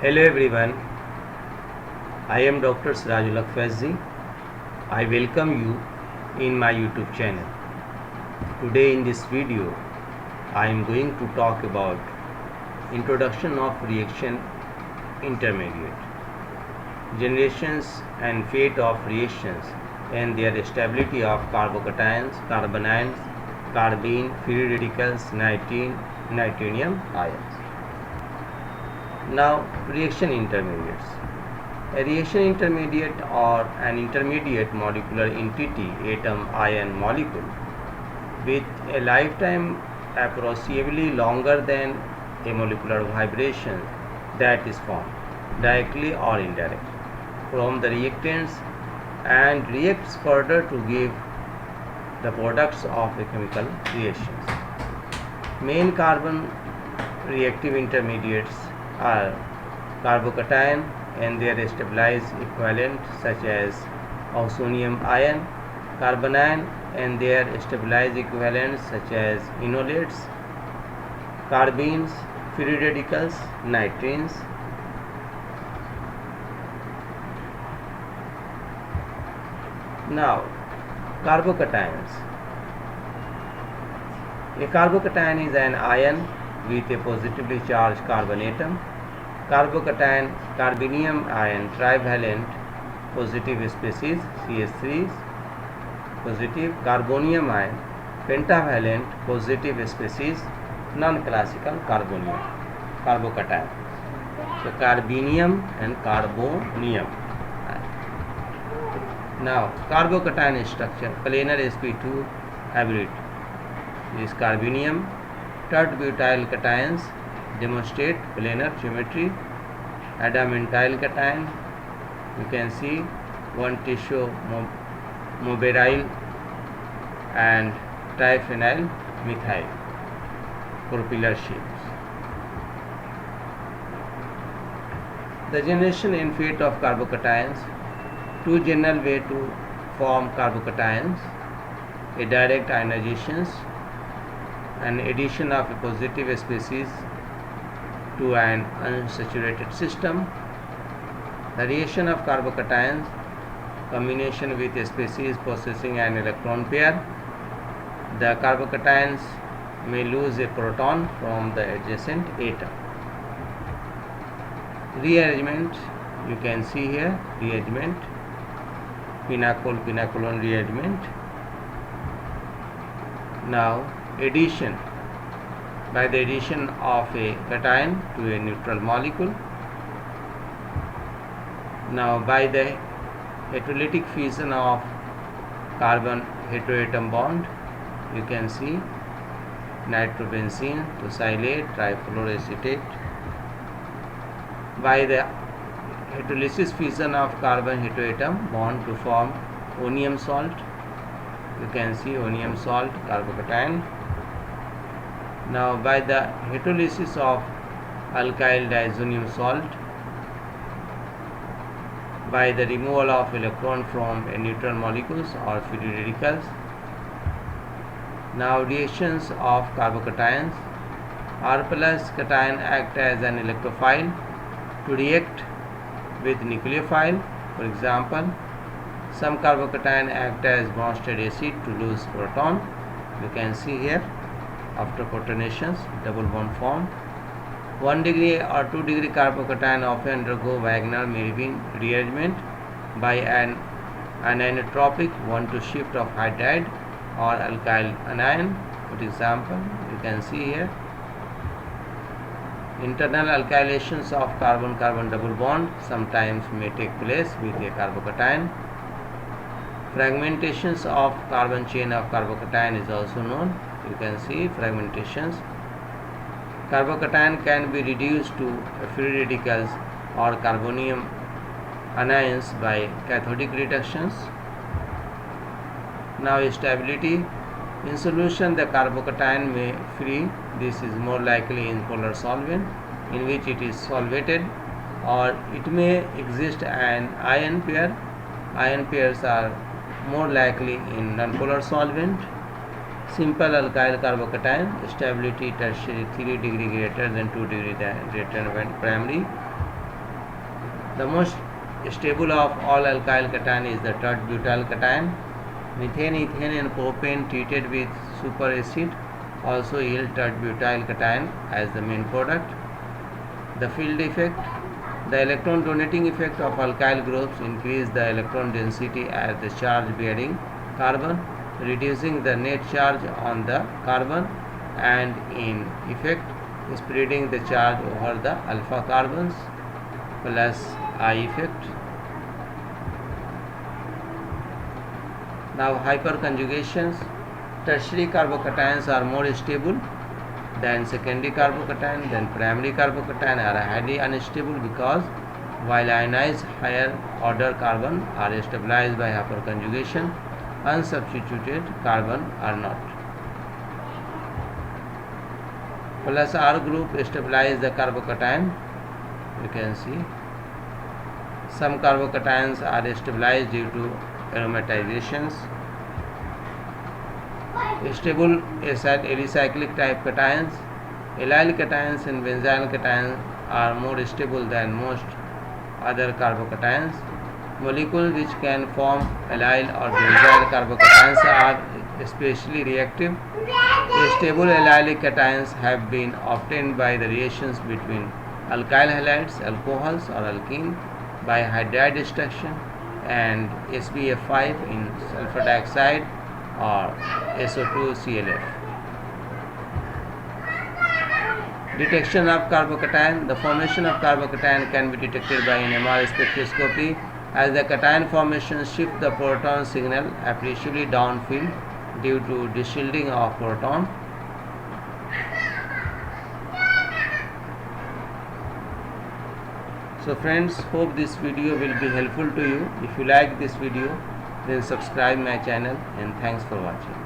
Hello everyone, I am Dr. Sirajul Faizi. I welcome you in my YouTube channel. Today in this video, I am going to talk about introduction of reaction intermediate, generations and fate of reactions and their stability of carbocations, carbanions, carbene, free radicals, nitrogen ions. Now, reaction intermediates. A reaction intermediate or an intermediate molecular entity, atom, ion, molecule with a lifetime appreciably longer than a molecular vibration that is formed directly or indirectly from the reactants and reacts further to give the products of a chemical reactions. Main carbon reactive intermediates are carbocation and their stabilized equivalent such as ausonium ion, carbanion and their stabilized equivalents such as enolates, carbenes, free radicals, nitrines. Now, carbocations. A carbocation is an ion with a positively charged carbon atom. Carbocation, carbenium ion, trivalent, positive species, CH3, positive, carbonium ion, pentavalent, positive species, non-classical carbonium, carbocation. So, carbenium and carbonium. Now, carbocation structure, planar sp2 hybrid is carbenium. Tert-butyl cations demonstrate planar geometry. Adamantyl cation, you can see one tissue moberyl and triphenyl methyl propylar shapes. The generation and fate of carbocations. Two general way to form carbocations: a direct ionization, an addition of a positive species to an unsaturated system. The reaction of carbocations, combination with a species possessing an electron pair. The carbocations may lose a proton from the adjacent atom. Rearrangement, you can see here, rearrangement, pinacol-pinacolon rearrangement. Now, addition, by the addition of a cation to a neutral molecule. Now, by the heterolytic fission of carbon heteroatom bond, you can see nitrobenzene to silate, trifluoroacetate. By the hydrolysis fission of carbon heteroatom bond to form onium salt, you can see onium salt, carbocation. Now, by the hydrolysis of alkyl diazonium salt, by the removal of electron from a neutral molecules or free radicals. Now, reactions of carbocations. R plus cation act as an electrophile to react with nucleophile. For example, some carbocation act as Bronsted acid to lose proton. You can see here after protonations, double bond formed. 1 degree or 2 degree carbocation often undergo Wagner-Merivin rearrangement by an anisotropic 1-2 shift of hydride or alkyl anion. For example, you can see here internal alkylations of carbon-carbon double bond sometimes may take place with a carbocation. Fragmentations of carbon chain of carbocation is also known. You can see fragmentations. Carbocation can be reduced to free radicals or carbonium anions by cathodic reductions. Now, stability. In solution, the carbocation may free. This is more likely in polar solvent in which it is solvated, or it may exist an ion pair. Ion pairs are more likely in nonpolar solvent. Simple alkyl carbocation, stability tertiary 3 degree greater than 2 degree greater than primary. The most stable of all alkyl cation is the tert-butyl cation. Methane, ethane and propane treated with superacid also yield tert-butyl cation as the main product. The field effect. The electron donating effect of alkyl groups increase the electron density at the charge bearing carbon, reducing the net charge on the carbon and in effect spreading the charge over the alpha carbons plus I effect. Now hyperconjugations. Tertiary carbocations are more stable than secondary carbocation. Then primary carbocation are highly unstable because while ionized higher order carbon are stabilized by hyperconjugation, unsubstituted carbon are not. Plus R group stabilize the carbocation. You can see some carbocations are stabilized due to aromatizations. Stable alicyclic type cations. Allyl cations and benzyl cations are more stable than most other carbocations. Molecules which can form allyl or benzyl carbocations are especially reactive. Stable allylic cations have been obtained by the reactions between alkyl halides, alcohols or alkene by hydride destruction and SbF5 in sulfur dioxide or SO2-ClF. Detection of carbocation. The formation of carbocation can be detected by NMR spectroscopy as the cation formation shift the proton signal appreciably downfield due to deshielding of proton. So friends, hope this video will be helpful to you. If you like this video, then subscribe my channel and thanks for watching.